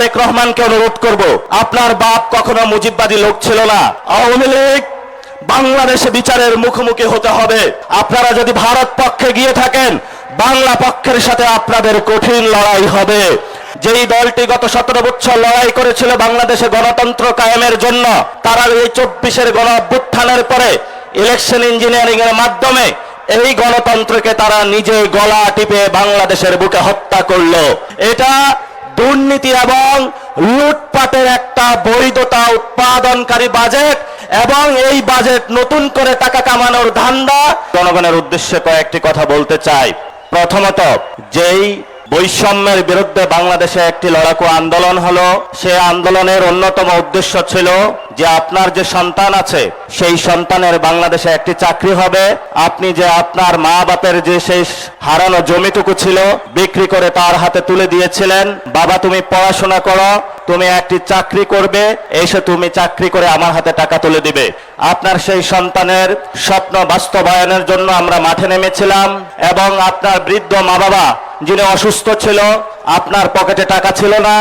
তারেক রহমানকে অনুরোধ করব, আপনার বাপ কখনো মুজিববাদী লোক ছিল না। আওয়ামী লীগ বাংলাদেশে বিচারের মুখোমুখি হতে হবে। আপনারা যদি ভারত পক্ষে গিয়ে থাকেন, বাংলা পক্ষের সাথে আপনাদের কঠিন লড়াই হবে। যেই দলটি গত 17 বছর লড়াই করেছিল বাংলাদেশে গণতন্ত্র কায়েমের জন্য, তারা এই 24-এর গণ অভ্যুত্থানের পরে ইলেকশন ইঞ্জিনিয়ারিং এর মাধ্যমে এই গণতন্ত্রকে তারা নিজে গলা টিপে বাংলাদেশের বুকে হত্যা করলো। এটা দুর্নীতি এবং লুটপাটের একটা বৈধতা উৎপাদনকারী বাজেট, এবং এই বাজেট নতুন করে টাকা কামানোর ধান্দা। জনগণের উদ্দেশ্যে কয়েকটি কথা বলতে চাই। প্রথমত, যেই বৈষম্যের বিরুদ্ধে বাংলাদেশে একটি লড়াকু আন্দোলন হলো, সেই আন্দোলনের অন্যতম উদ্দেশ্য ছিল যে আপনার যে সন্তান আছে সেই সন্তানের বাংলাদেশে একটি চাকরি হবে। আপনি যে আপনার মা বাপের যে সেই হারানো জমিটুকু ছিল বিক্রি করে তার হাতে তুলে দিয়েছিলেন, বাবা তুমি পড়াশোনা করো, তুমি একটি চাকরি করবে, এসে তুমি চাকরি করে আমার হাতে টাকা তুলে দিবে। আপনার সেই সন্তানের স্বপ্ন বাস্তবায়নের জন্য আমরা মাঠে নেমেছিলাম, এবং আপনার বৃদ্ধ মা বাবা যিনি অসুস্থ ছিল, আপনার পকেটে টাকা ছিল না,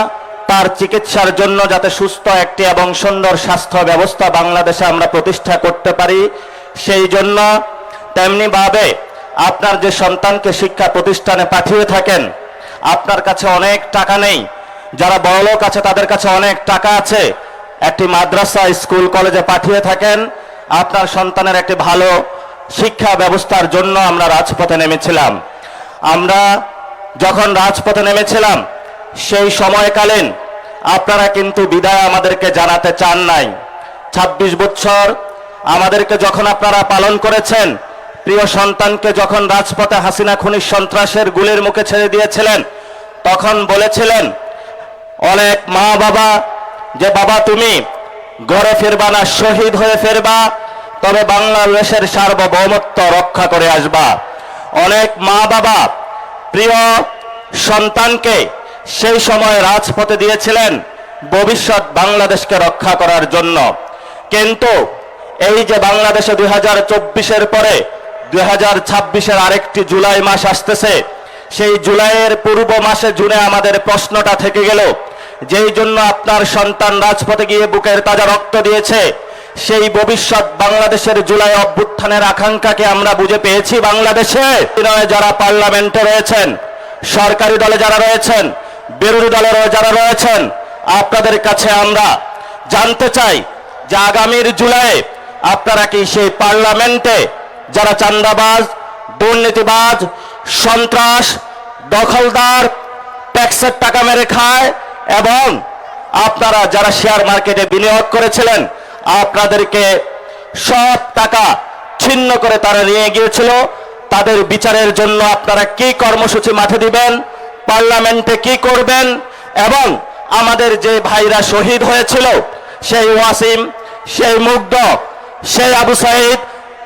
তার চিকিৎসার জন্য যাতে সুস্থ একটি এবং সুন্দর স্বাস্থ্য ব্যবস্থা বাংলাদেশে আমরা প্রতিষ্ঠা করতে পারি, সেই জন্য তেমনি ভাবে আপনার যে সন্তানকে শিক্ষা প্রতিষ্ঠানে পাঠিয়ে থাকেন, আপনার কাছে অনেক টাকা নেই, যারা বড়লোক আছে তাদের কাছে অনেক টাকা আছে, একটি মাদ্রাসা স্কুল কলেজে পাঠিয়ে থাকেন, আপনার সন্তানের একটি ভালো শিক্ষা ব্যবস্থার জন্য আমরা রাজপথে নেমেছিলাম। আমরা যখন রাজপথে নেমেছিলাম সেই সময়কালীন আপনারা কিন্তু বিদায় আমাদেরকে জানাতে চান নাই। 26 বছর আমাদেরকে যখন আপনারা পালন করেছেন, প্রিয় সন্তানকে যখন রাজপথে হাসিনা খুনি সন্ত্রাসের গুলির মুখে ছেড়ে দিয়েছিলেন, তখন বলেছিলেন অনেক মা বাবা যে বাবা তুমি ঘরে ফিরবা না, শহীদ হয়ে ফিরবা, তবে বাংলাদেশের সার্বভৌমত্ব রক্ষা করে আসবা। অনেক মা বাবা প্রিয় সন্তানকে সেই সময় রাজপথে দিয়েছিলেন ভবিষ্যৎ বাংলাদেশকে রক্ষা করার জন্য। কিন্তু এই যে বাংলাদেশে 2024-এর পরে 2026-এর আরেকটি জুলাই মাস আসতেছে, সেই জুলাইয়ের পূর্ব মাসে জুনে আমাদের প্রশ্নটা থেকে গেল, যেই জন্য আপনার সন্তান রাজপথে গিয়ে বুকের তাজা রক্ত দিয়েছে, সেই ভবিষ্যৎ বাংলাদেশের জুলাই অভ্যুত্থানের আকাঙ্ক্ষাকে আমরা বুঝে পেয়েছি বাংলাদেশে। যারা পার্লামেন্টে রয়েছেন, সরকারি দলে যারা রয়েছেন, বিরোধী দলেরও যারা রয়েছেন, আপনাদের কাছে আমরা জানতে চাই যে আগামীর জুলাই আপনারা কি সেই পার্লামেন্টে যারা চাঁদাবাজ, দুর্নীতিবাজ, সন্ত্রাস, দখলদার, ট্যাক্সের টাকা মেরে খায়, এবং আপনারা যারা শেয়ার মার্কেটে বিনিয়োগ করেছিলেন, আপনাদেরকে সব টাকা ছিন্ন করে তারা নিয়ে গিয়েছিল, তাদের বিচারের জন্য আপনারা কি কর্মসূচি মাঠে দিবেন, পার্লামেন্টে কি করবেন, এবং আমাদের যে ভাইরা শহীদ হয়েছিল, সেই ওয়াসিম, সেই মুগ্ধ, সেই আবু সাইদ,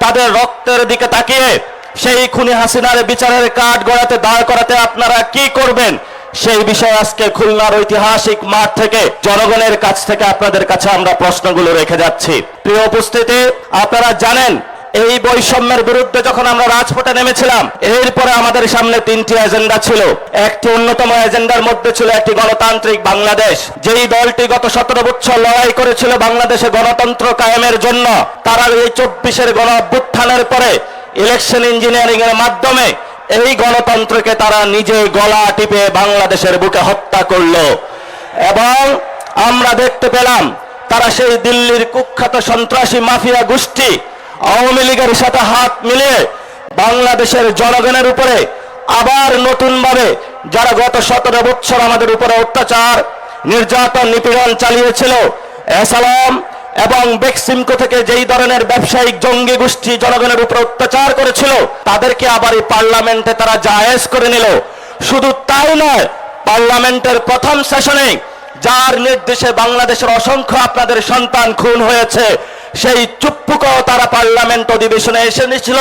তাদের রক্তের দিকে তাকিয়ে সেই খুনি হাসিনার বিচারের কাঠ গড়াতে দাঁড় করাতে আপনারা কি করবেন, সেই বিষয়ে আজকে খুলনার ঐতিহাসিক মাঠ থেকে জনগণের কাছ থেকে আপনাদের কাছে আমরা প্রশ্নগুলো রেখে যাচ্ছি। প্রিয় উপস্থিতি, আপনারা জানেন এই বৈষম্যের বিরুদ্ধে যখন আমরা রাজপথে নেমেছিলাম, এরপরে আমাদের সামনে 3টি এজেন্ডা ছিল। একটি অন্যতম এজেন্ডার মধ্যে ছিল একটি গণতান্ত্রিক বাংলাদেশ। যেই দলটি গত 17 বছর লড়াই করেছিল বাংলাদেশে গণতন্ত্র কায়েমের জন্য, তারা এই 24-এর গণ অভ্যুত্থানের পরে ইলেকশন ইঞ্জিনিয়ারিং এর মাধ্যমে এই গণতন্ত্রকে তারা নিজে গলা টিপে বাংলাদেশের বুকে হত্যা করলো। এবং আমরা দেখতে পেলাম তারা সেই দিল্লির কুখ্যাত সন্ত্রাসী মাফিয়া গোষ্ঠী আওয়ামী লীগের সাথে হাত মিলিয়ে বাংলাদেশের জনগণের উপরে আবার নতুনভাবে যারা গত 17 বছর আমাদের উপরে অত্যাচার, নির্যাতন, নিপীড়ন চালিয়েছিল, এসালাম এবং বেক্সিমকো থেকে যেই ধরনের ব্যবসায়িক জঙ্গি গোষ্ঠী জনগণের উপর অত্যাচার করেছিল, তাদেরকে আবার এই পার্লামেন্টে তারা জায়েজ করে নিল। শুধু তাই নয়, পার্লামেন্টের প্রথম সেশনে যার নির্দেশে বাংলাদেশের অসংখ্য আপনাদের সন্তান খুন হয়েছে, সেই চুপ্পুকেও তারা পার্লামেন্ট অধিবেশনে এসে নিয়েছিল,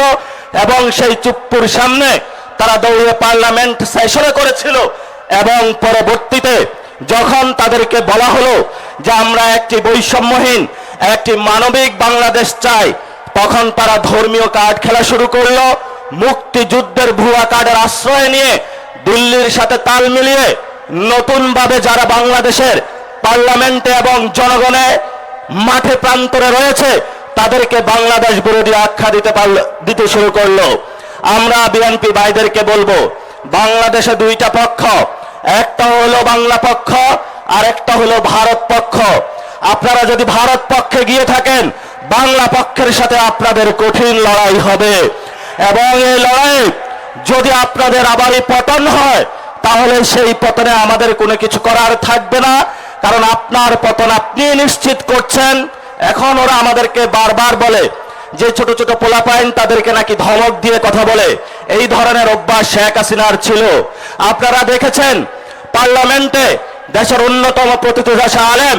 এবং সেই চুপ্পুর সামনে তারা দৌড়ে পার্লামেন্ট সেশনে করেছিল। এবং পরবর্তীতে যখন তাদেরকে বলা হলো যে আমরা একটি বৈষম্যহীন, একটি মানবিক বাংলাদেশ চাই, তখন তারা ধর্মীয় কার্ড খেলা শুরু করলো। মুক্তিযুদ্ধের ভুয়া কার্ডের আশ্রয় নিয়ে দিল্লির সাথে তাল মিলিয়ে নতুন ভাবে যারা বাংলাদেশের পার্লামেন্টে এবং জনগণে মাঠে প্রান্তরে রয়েছে তাদেরকে বাংলাদেশ বিরোধী আখ্যা দিতে শুরু করলো। আমরা বিএনপি ভাইদেরকে বলবো, বাংলাদেশে দুইটা পক্ষ, একটা হলো বাংলা পক্ষ আর একটা হলো ভারত পক্ষ। আপনারা যদি ভারত পক্ষে গিয়ে থাকেন, বাংলা পক্ষের সাথে আপনাদের কঠিন লড়াই হবে এবং এই লড়াই যদি আপনাদের আবারই পতন হয় তাহলে সেই পতনে আমাদের কোনো কিছু করার থাকবে না, কারণ আপনার পতন আপনি নিশ্চিত করছেন। এখন ওরা আমাদেরকে বারবার বলে যে ছোট ছোট পোলাপাইন তাদেরকে নাকি ধমক দিয়ে কথা বলে, এই ধরনের অভ্যাস শেখ হাসিনার ছিল। আপনারা দেখেছেন পার্লামেন্টে দেশের অন্যতম প্রতিষ্ঠা আলেম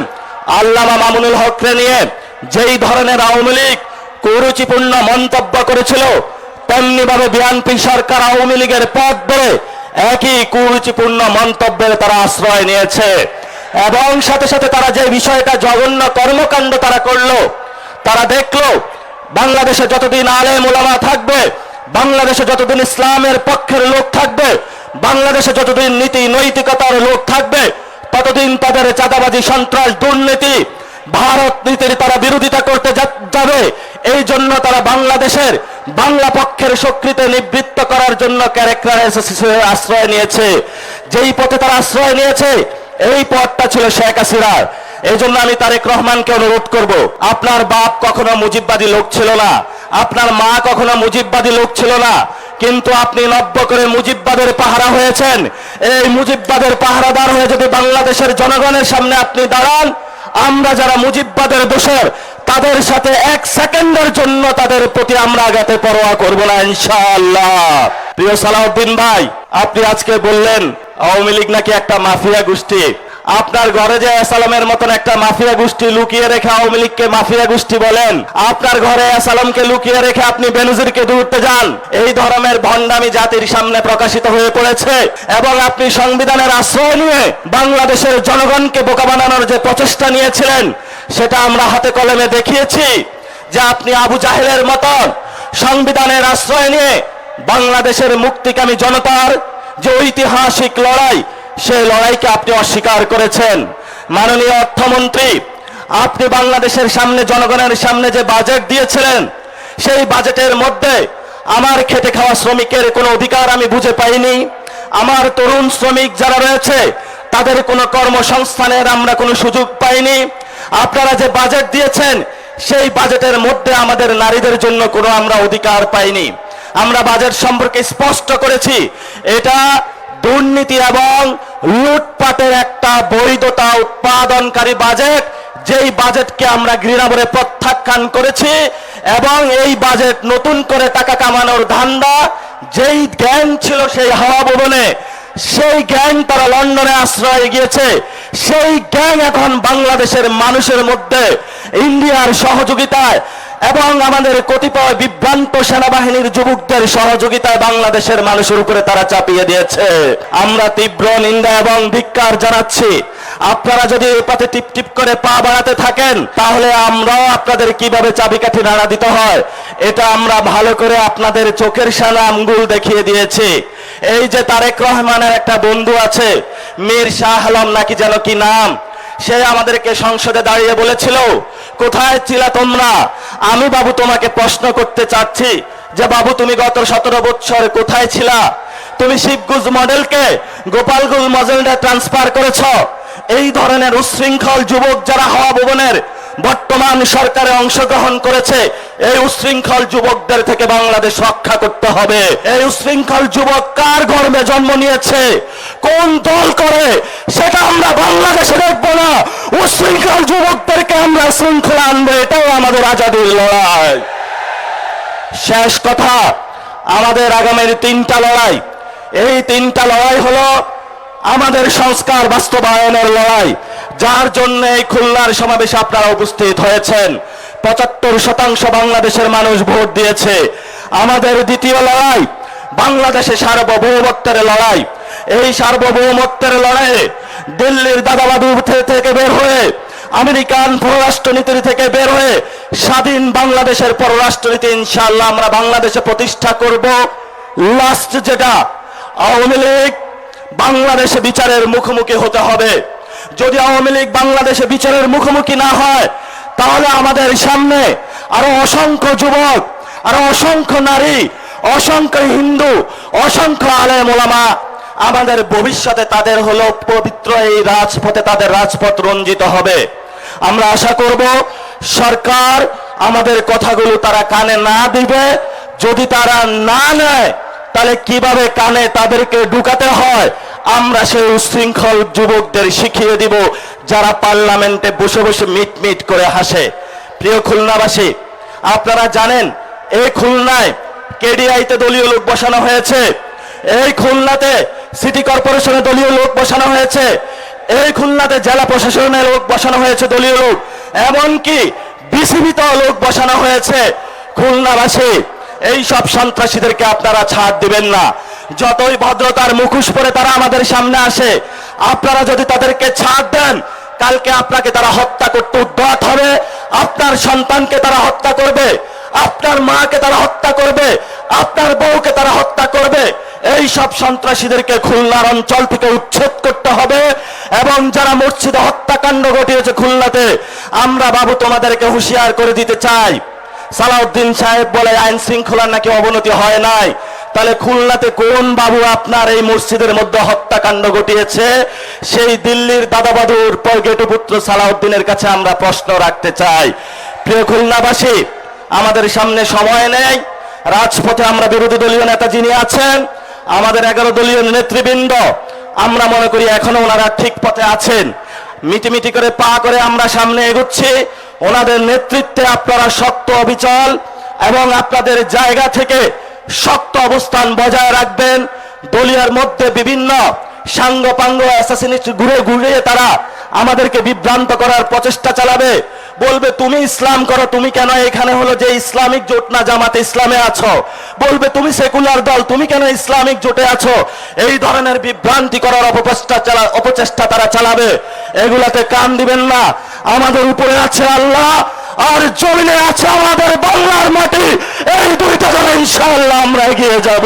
আল্লামা মামুনুল হককে নিয়ে যেই ধরনের আওয়ামী লীগ কুরুচিপূর্ণ মন্তব্য করেছিল, তেমনি ভাবে বিএনপি সরকার আওয়ামী লীগের পথ ধরে একই কুরুচিপূর্ণ মন্তব্যের তারা আশ্রয় নিয়েছে এবং সাথে সাথে তারা যে বিষয়টা জঘন্য কর্মকাণ্ড তারা করলো, তারা দেখলো বাংলাদেশে যতদিন আলেম ওলামা থাকবে, বাংলাদেশে যতদিন ইসলামের পক্ষের লোক থাকবে, বাংলাদেশে যতদিন নীতি নৈতিকতার লোক থাকবে, ততদিন তাদের চাঁদাবাজি সন্ত্রাস দুর্নীতি ভারত নীতির তারা বিরোধিতা করতে যাবে। এই জন্য তারা বাংলাদেশের বাংলা পক্ষের শক্তিতে নিবৃত্ত করার জন্য ক্যারেক্টার আশ্রয় নিয়েছে। যেই পথে তারা আশ্রয় নিয়েছে এই পথটা ছিল শেখ হাসিনার। এই জন্য আমি তারেক রহমানকে অনুরোধ করব, আপনার বাপ কখনো মুজিববাদী লোক ছিল না, আপনার মা কখনো মুজিববাদী লোক ছিল না, কিন্তু আপনি নব্য করে মুজিববাদের পাহারা হয়েছেন। এই মুজিববাদের পাহারাদার হয়ে যদি বাংলাদেশের জনগণের সামনে আপনি দাঁড়ান, আমরা যারা মুজিববাদের দোষর তাদের সাথে এক সেকেন্ডের জন্য তাদের প্রতি আমরা আঘাতে পরোয়া করব না ইনশাআল্লাহ। প্রিয় সালাউদ্দিন ভাই, আপনি আজকে বললেন আওয়ামী লীগ নাকি একটা মাফিয়া গোষ্ঠী। আপনার ঘরে যে আসালামের মতন একটা মাফিয়া গোষ্ঠী লুকিয়ে রেখে আওয়ামী লীগকে মাফিয়া গোষ্ঠী বলেন, আপনার ঘরে আসালামকে লুকিয়ে রেখে আপনি বেনজিরকে দূরতে যান। এই ধরনের ভণ্ডামি জাতির সামনে প্রকাশিত হয়ে পড়েছে এবং আপনি সংবিধানের আশ্রয় নিয়ে বাংলাদেশের জনগণকে বোকা বানানোর যে প্রচেষ্টা নিয়েছিলেন সেটা আমরা হাতে কলমে দেখিয়েছি যে আপনি আবু জাহেলের মতন সংবিধানের আশ্রয় নিয়ে বাংলাদেশের মুক্তিকামী জনতার যে ঐতিহাসিক লড়াই, সেই লড়াইকে আপনি অস্বীকার করেছেন। মাননীয় অর্থমন্ত্রী, আপনি বাংলাদেশের সামনে জনগণের সামনে যে বাজেট দিয়েছিলেন, সেই বাজেটের মধ্যে আমার খেটে খাওয়া শ্রমিকের কোনো অধিকার আমি বুঝে পাইনি। আমার তরুণ শ্রমিক যারা রয়েছে তাদের কোনো কর্মসংস্থানের আমরা কোনো সুযোগ পাইনি। আপনারা যে বাজেট দিয়েছেন সেই বাজেটের মধ্যে আমাদের নারীদের জন্য কোনো আমরা অধিকার পাইনি। আমরা বাজেট সম্পর্কে স্পষ্ট করেছি এটা দুর্নীতি এবং লুটপাটের একটা বৈধতা উৎপাদনকারী বাজেট, যেই বাজেটকে আমরা ঘৃণাভরে প্রত্যাখ্যান করেছি এবং এই বাজেট নতুন করে টাকা কামানোর ধান্দা যেই গ্যাং ছিল সেই হাওয়া ভবনে, সেই গ্যাং তারা লন্ডনে আশ্রয় গিয়েছে, সেই গ্যাং এখন বাংলাদেশের মানুষের মধ্যে ইন্ডিয়ার সহযোগিতায় এবং আমাদের কতিপয় বিভ্রান্ত সেনাবাহিনীর যুবকদের সহযোগিতায় বাংলাদেশের মানুষের উপরে তারা চাপিয়ে দিয়েছে। আমরা তীব্র নিন্দা এবং ধিক্কার জানাচ্ছি। আপনারা যদি এই পথে টিপ টিপ করে পা বাড়াতে থাকেন তাহলে আমরাও আপনাদের কিভাবে চাবিকাঠি নাড়া দিতে হয় এটা আমরা ভালো করে আপনাদের চোখের সামনে আঙ্গুল দেখিয়ে দিয়েছি। এই যে তারেক রহমানের একটা বন্ধু আছে মীর শাহ আলম নাকি যেন কি নাম, সে আমাদেরকে সংসদে দাঁড়িয়ে বলেছিল, কোথায় ছিলা তোমরা? আমি বাবু তোমাকে প্রশ্ন করতে চাচ্ছি যে বাবু তুমি গত 17 বছর কোথায় ছিলা? তুমি শিবগুজ মডেলকে গোপালগঞ্জ মডেলে ট্রান্সফার করেছ। এই ধরনের উশৃঙ্খল যুবক যারা হাওয়া ভবনের বর্তমান সরকারে অংশগ্রহণ করেছে, এই উশৃঙ্খল যুবকদের থেকে বাংলাদেশ রক্ষা করতে হবে। এই উশৃঙ্খল যুবক কার গর্ভে জন্ম নিয়েছে, কোন দল করে, সেটা আমরা বাংলাদেশে দেখবো না। উশৃঙ্খল যুবকদেরকে আমরা শৃঙ্খলা আনবো, এটাও আমাদের আজাদির লড়াই। শেষ কথা, আমাদের আগামীর 3টা লড়াই, এই 3টা লড়াই হলো আমাদের সংস্কার বাস্তবায়নের লড়াই, যার জন্য এই খুলনার সমাবেশে আপনারা উপস্থিত হয়েছেন। 75% বাংলাদেশের মানুষ ভোট দিয়েছে। আমাদের দ্বিতীয় লড়াই বাংলাদেশে সার্বভৌমত্বের লড়াই। এই সার্বভৌমত্বের লড়াইয়ে দিল্লির দাদাবাবু থেকে বের হয়ে, আমেরিকান পররাষ্ট্রনীতি থেকে বের হয়ে স্বাধীন বাংলাদেশের পররাষ্ট্রনীতি ইনশাআল্লাহ আমরা বাংলাদেশে প্রতিষ্ঠা করব। লাস্ট যেটা, আওয়ামী লীগ বাংলাদেশে বিচারের মুখোমুখি হতে হবে। যদি আওয়ামী লীগ বাংলাদেশে বিচারের মুখোমুখি না হয়, তাহলে আমাদের সামনে আরো অসংখ্য যুবক, আরো অসংখ্য নারী, অসংখ্য হিন্দু, অসংখ্য আলেম ওলামা, আমাদের ভবিষ্যতে তাদের হলো পবিত্র এই রাজপথে তাদের রাজপথ রঞ্জিত হবে। আমরা আশা করব সরকার আমাদের কথাগুলো তারা কানে না দিবে। যদি তারা না নেয়, তাহলে কিভাবে কানে তাদেরকে ঢুকাতে হয় আমরা সেই উশৃঙ্খল যুবকদের শিখিয়ে দিব, যারা পার্লামেন্টে বসে বসে মিট করে হাসে। প্রিয় খুলনাবাসী, আপনারা জানেন এই খুলনায় কেডিআইতে দলীয় লোক বসানো হয়েছে, এই খুলনাতে সিটি কর্পোরেশনে দলীয় লোক বসানো হয়েছে, এই খুলনাতে জেলা প্রশাসনে লোক বসানো হয়েছে দলীয় লোক, এমনকি বিসিবিতেও লোক বসানো হয়েছে। খুলনাবাসী, এই সব সন্ত্রাসীদেরকে আপনারা ছাড় দিবেন না। যতই ভদ্রতার মুখোশ পরে তারা আমাদের সামনে আসে, আপনারা যদি তাদেরকে ছাড় দেন, কালকে আপনাকে তারা হত্যা করতে উদ্যত হবে, আপনার সন্তানকে তারা হত্যা করবে, আপনার মাকে তারা হত্যা করবে, আপনার বউকে তারা হত্যা করবে। এই সব সন্ত্রাসীদেরকে খুলনার অঞ্চল থেকে উচ্ছেদ করতে হবে। এবং যারা মসজিদে হত্যাকাণ্ড ঘটিয়েছে খুলনাতে, আমরা বাবু তোমাদেরকে হুঁশিয়ার করে দিতে চাই। সালাউদ্দিন সাহেব বলে আইন শৃঙ্খলার নাকি অবনতি হয় নাই, তাহলে খুলনাতে কোন বাবু আপনার এই মসজিদের মধ্যে হত্যাকাণ্ড ঘটিয়েছে? সেই দিল্লির দাদাবাদুর গেটুপুত্র সালাউদ্দিনের কাছে আমরা প্রশ্ন রাখতে চাই। প্রিয় খুলনাবাসী, আমাদের সামনে সময় নেই। রাজপথে আমরা বিরোধী দলীয় নেতা যিনি আছেন, আমাদের 11 দলীয় নেতৃবৃন্দ, আমরা মনে করি এখনো ওনারা ঠিক পথে আছেন। মিটিমিটি করে পা করে আমরা সামনে এগোচ্ছি। ওনাদের নেতৃত্বে আপনারা শক্ত অবিচল এবং আপনাদের জায়গা থেকে শক্ত অবস্থান বজায় রাখবেন। দলীয়ের মধ্যে বিভিন্ন সাঙ্গপাঙ্গ অ্যাসাসিনিস্ট ঘুরে তারা আমাদেরকে বিভ্রান্ত করার প্রচেষ্টা চালাবে, বলবে তুমি ইসলাম করো, তুমি কেন এখানে হলো যে ইসলামিক জোট না জামাতে ইসলামে আছো, বলবে তুমি সেকুলার দল, তুমি কেন ইসলামিক জোটে আছো। এই ধরনের বিভ্রান্তি করার অপচেষ্টা তারা চালাবে। এগুলাতে কান দিবেন না। আমাদের উপরে আছে আল্লাহ, আর জমিনে আছে আমাদের বাংলার মাটি। এই দুইটা ধরে ইনশাআল্লাহ আমরা এগিয়ে যাব।